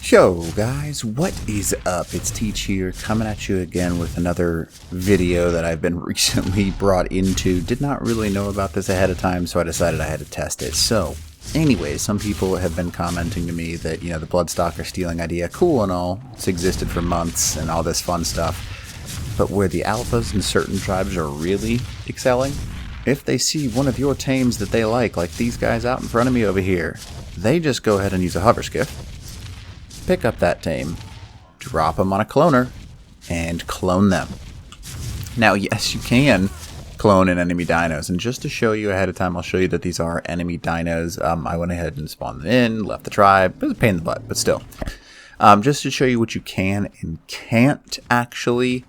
Yo guys, what is up? It's Teach here, coming at you again with another video that I've been recently brought into. Did not really know about this ahead of time, so I decided I had to test it. So, anyways, some people have been commenting to me that, you know, the Bloodstalker stealing idea, cool and all, it's existed for months and all this fun stuff, but where the alphas in certain tribes are really excelling, if they see one of your tames that they like these guys out in front of me over here, they just go ahead and use a hover skiff, pick up that tame, drop them on a cloner, and clone them. Now, yes, you can clone in enemy dinos, and just to show you ahead of time, I'll show you that these are enemy dinos. I went ahead and spawned them in, left the tribe. It was a pain in the butt, but still. Just to show you what you can and can't actually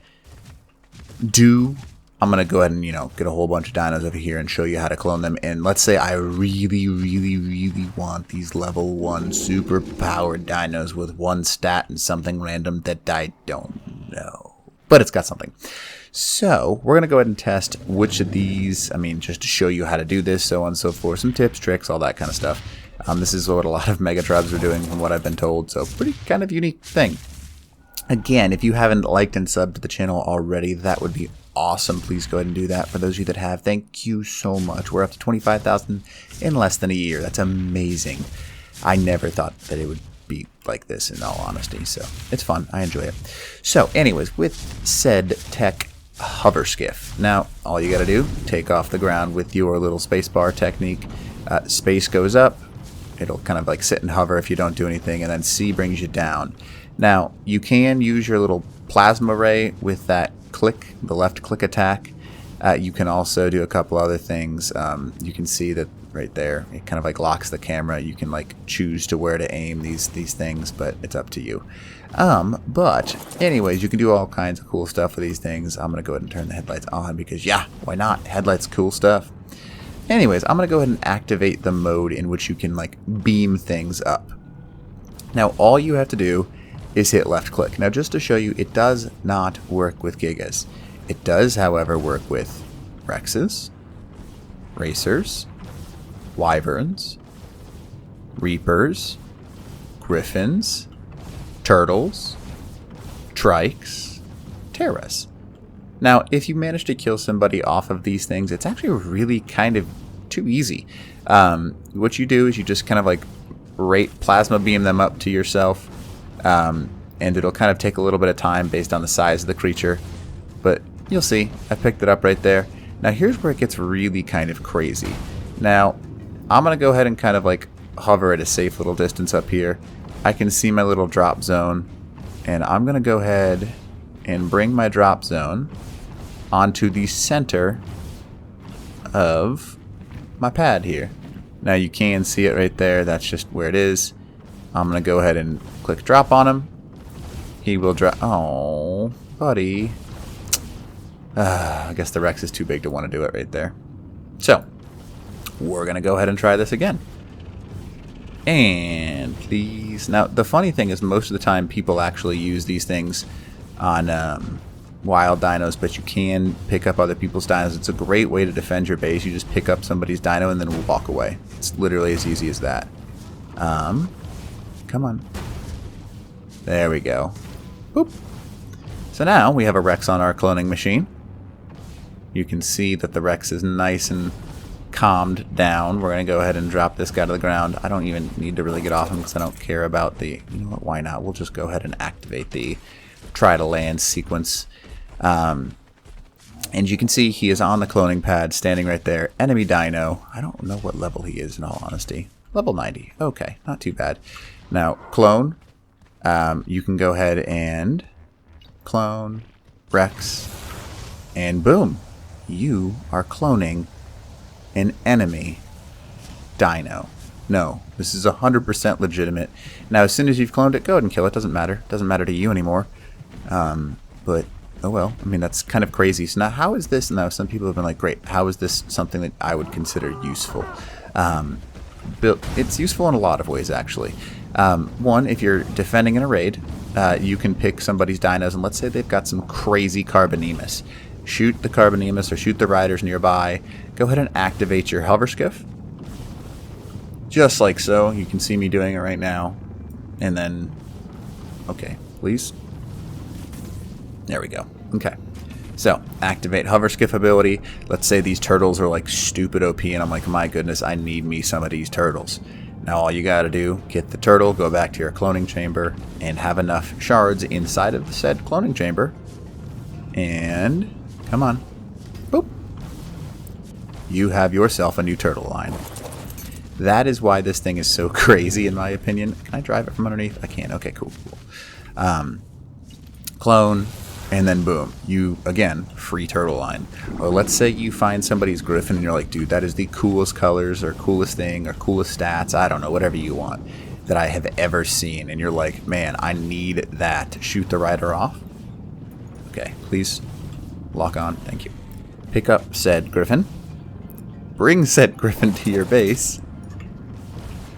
do, I'm going to go ahead and, get a whole bunch of dinos over here and show you how to clone them. And let's say I really want these level 1 super powered dinos with one stat and something random that I don't know. But it's got something. So we're going to go ahead and test which of these, just to show you how to do this, so on and so forth. Some tips, tricks, all that kind of stuff. This is what a lot of mega tribes are doing from what I've been told. So pretty kind of unique thing. Again, if you haven't liked and subbed to the channel already, that would be awesome. Please go ahead and do that. For those of you that have, thank you so much. We're up to 25,000 in less than a year. That's amazing. I never thought that it would be like this, in all honesty. So it's fun. I enjoy it. So anyways, with said tech hover skiff. Now, all you got to do, take off the ground with your little spacebar technique. Space goes up. It'll kind of like sit and hover if you don't do anything, and then C brings you down. Now, you can use your little plasma ray with that click, the left click attack. You can also do a couple other things. You can see that right there, it kind of like locks the camera. You can like choose to where to aim these things, but it's up to you. But anyways, you can do all kinds of cool stuff with these things. I'm going to go ahead and turn the headlights on because, yeah, why not? Headlights, cool stuff. Anyways, I'm going to go ahead and activate the mode in which you can like beam things up. Now, all you have to do is hit left click. Now, just to show you, it does not work with Gigas. It does, however, work with Rexes, Racers, Wyverns, Reapers, Griffins, Turtles, Trikes, Terras. Now, if you manage to kill somebody off of these things, it's actually really kind of too easy. What you do is you just kind of like plasma beam them up to yourself. And it'll kind of take a little bit of time based on the size of the creature, but you'll see I picked it up right there. Now here's where it gets really kind of crazy. Now I'm gonna go ahead and kind of like hover at a safe little distance up here. I can see my little drop zone, and I'm gonna go ahead and bring my drop zone onto the center of my pad here. Now you can see it right there. That's just where it is. I'm gonna go ahead and click drop on him. He will drop. Oh, buddy. I guess the Rex is too big to want to do it right there. So, we're going to go ahead and try this again. And please. Now, the funny thing is most of the time people actually use these things on wild dinos, but you can pick up other people's dinos. It's a great way to defend your base. You just pick up somebody's dino and then walk away. It's literally as easy as that. Come on. There we go. Boop. So now we have a Rex on our cloning machine. You can see that the Rex is nice and calmed down. We're going to go ahead and drop this guy to the ground. I don't even need to really get off him because I don't care about the... You know what? Why not? We'll just go ahead and activate the try to land sequence. And you can see he is on the cloning pad standing right there. Enemy dino. I don't know what level he is in all honesty. Level 90. Okay, not too bad. Now, clone. You can go ahead and clone Rex, and boom, you are cloning an enemy dino. No, this is 100% legitimate. Now, as soon as you've cloned it, go ahead and kill it. Doesn't matter. Doesn't matter to you anymore. But oh well. That's kind of crazy. So now, how is this? Now, some people have been like, great. How is this something that I would consider useful? It's useful in a lot of ways, actually. One, if you're defending in a raid, you can pick somebody's dinos, and let's say they've got some crazy Carbonemus. Shoot the Carbonemus or shoot the riders nearby. Go ahead and activate your hover skiff. Just like so. You can see me doing it right now. And then Okay, please. There we go. Okay. So, activate hover skiff ability. Let's say these turtles are like stupid OP and I'm like, my goodness, I need me some of these turtles. Now all you gotta do, get the turtle, go back to your cloning chamber, and have enough shards inside of the said cloning chamber. And, come on. Boop. You have yourself a new turtle line. That is why this thing is so crazy in my opinion. Can I drive it from underneath? I can. Okay, cool. Clone. And then boom, you, again, free turtle line. Or let's say you find somebody's griffin and you're like, dude, that is the coolest colors or coolest thing or coolest stats, I don't know, whatever you want, that I have ever seen. And you're like, man, I need that. Shoot the rider off. Okay, please lock on. Thank you. Pick up said griffin. Bring said griffin to your base.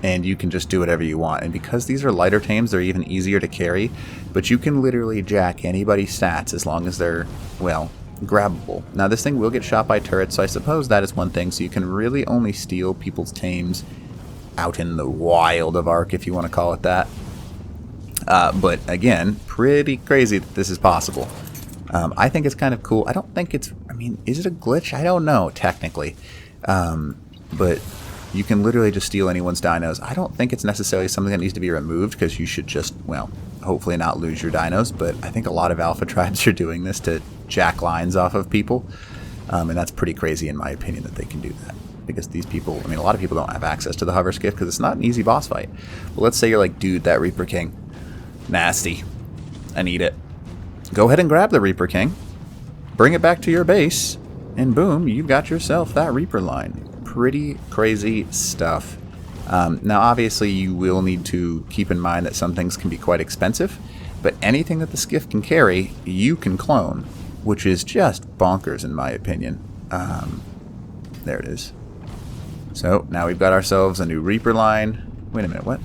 And you can just do whatever you want. And because these are lighter tames, they're even easier to carry. But you can literally jack anybody's stats as long as they're, well, grabbable. Now this thing will get shot by turrets, so I suppose that is one thing. So you can really only steal people's tames out in the wild of Ark, if you want to call it that. But again, pretty crazy that this is possible. I think it's kind of cool. I don't think it's, I mean, is it a glitch? I don't know, technically. But you can literally just steal anyone's dinos. I don't think it's necessarily something that needs to be removed because you should just, well, hopefully not lose your dinos. But I think a lot of alpha tribes are doing this to jack lines off of people. And that's pretty crazy in my opinion that they can do that. Because these people, I mean, a lot of people don't have access to the hover skiff because it's not an easy boss fight. But let's say you're like, dude, that Reaper King, nasty. I need it. Go ahead and grab the Reaper King. Bring it back to your base. And boom, you got yourself that Reaper line. Pretty crazy stuff. Now obviously you will need to keep in mind that some things can be quite expensive, but anything that the skiff can carry you can clone, which is just bonkers in my opinion. There it is. So now we've got ourselves a new Reaper line. Wait a minute, what?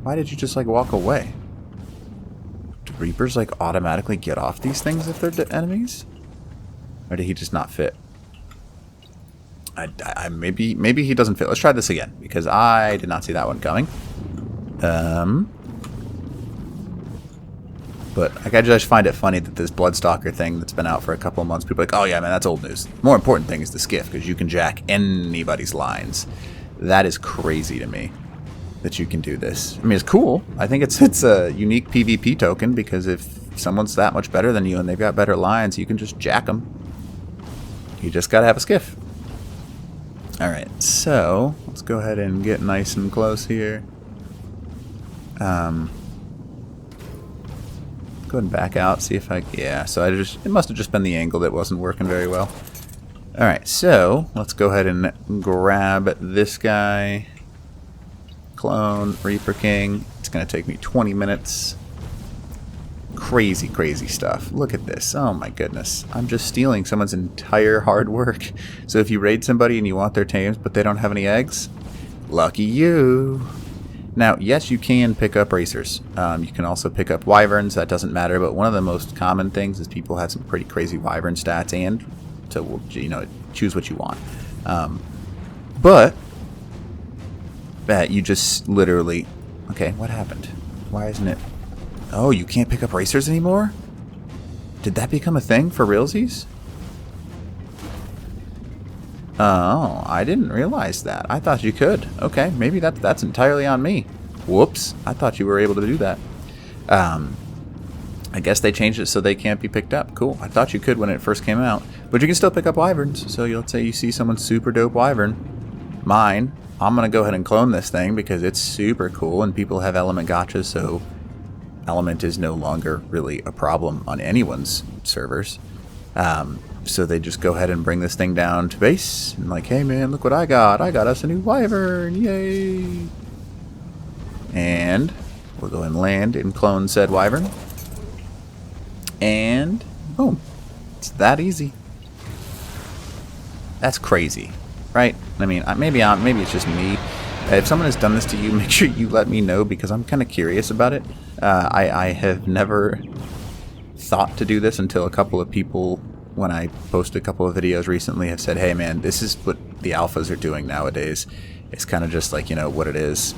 Why did you just like walk away? Do Reapers like automatically get off these things if they're enemies? Or did he just not fit? Maybe he doesn't fit. Let's try this again because I did not see that one coming. But I just find it funny that this Bloodstalker thing that's been out for a couple of months, people are like, oh yeah, man, that's old news. More important thing is the skiff because you can jack anybody's lines. That is crazy to me that you can do this. I mean, it's cool. I think it's a unique PvP token because if someone's that much better than you and they've got better lines, you can just jack them. You just gotta have a skiff. Alright, so let's go ahead and get nice and close here. Go ahead and back out, see if I... Yeah, so it must have just been the angle that wasn't working very well. Alright, so let's go ahead and grab this guy. Clone, Reaper King. It's going to take me 20 minutes. Crazy, crazy stuff. Look at this. Oh my goodness. I'm just stealing someone's entire hard work. So if you raid somebody and you want their tames but they don't have any eggs, lucky you. Now, yes, you can pick up racers. You can also pick up wyverns. That doesn't matter, but one of the most common things is people have some pretty crazy wyvern stats and to, you know, choose what you want. But you just literally... Okay, what happened? Why isn't it... Oh, you can't pick up racers anymore? Did that become a thing for realsies? Oh, I didn't realize that. I thought you could. Okay, maybe that's entirely on me. Whoops, I thought you were able to do that. I guess they changed it so they can't be picked up. Cool. I thought you could when it first came out. But you can still pick up wyverns. So let's say you see someone's super dope wyvern. Mine. I'm going to go ahead and clone this thing because it's super cool and people have element gotchas, so... Element is no longer really a problem on anyone's servers. So they just go ahead and bring this thing down to base. And like, hey man, look what I got. I got us a new wyvern. Yay. And we'll go and land and clone said wyvern. And boom. It's that easy. That's crazy, right? I mean, maybe it's just me. If someone has done this to you, make sure you let me know because I'm kind of curious about it. I have never thought to do this until a couple of people, when I posted a couple of videos recently, have said, hey man, this is what the alphas are doing nowadays. It's kind of just like, you know, what it is.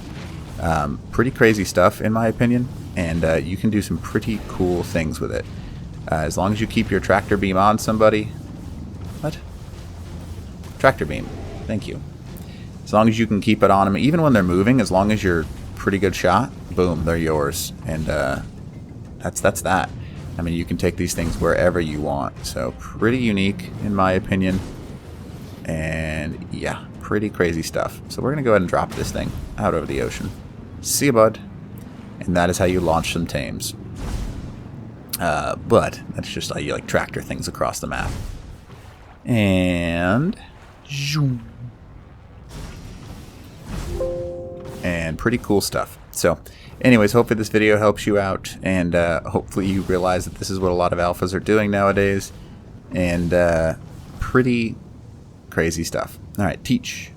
Pretty crazy stuff, in my opinion, and you can do some pretty cool things with it. As long as you keep your tractor beam on somebody. What? Tractor beam. Thank you. As long as you can keep it on them, even when they're moving, as long as you're pretty good shot, boom, they're yours. And that's that. I mean, you can take these things wherever you want. So pretty unique, in my opinion. And yeah, pretty crazy stuff. So we're going to go ahead and drop this thing out over the ocean. See ya, bud. And that is how you launch some tames. But that's just how you like tractor things across the map. And zoom. And pretty cool stuff. So anyways, hopefully this video helps you out, and hopefully you realize that this is what a lot of alphas are doing nowadays, and pretty crazy stuff. All right, teach.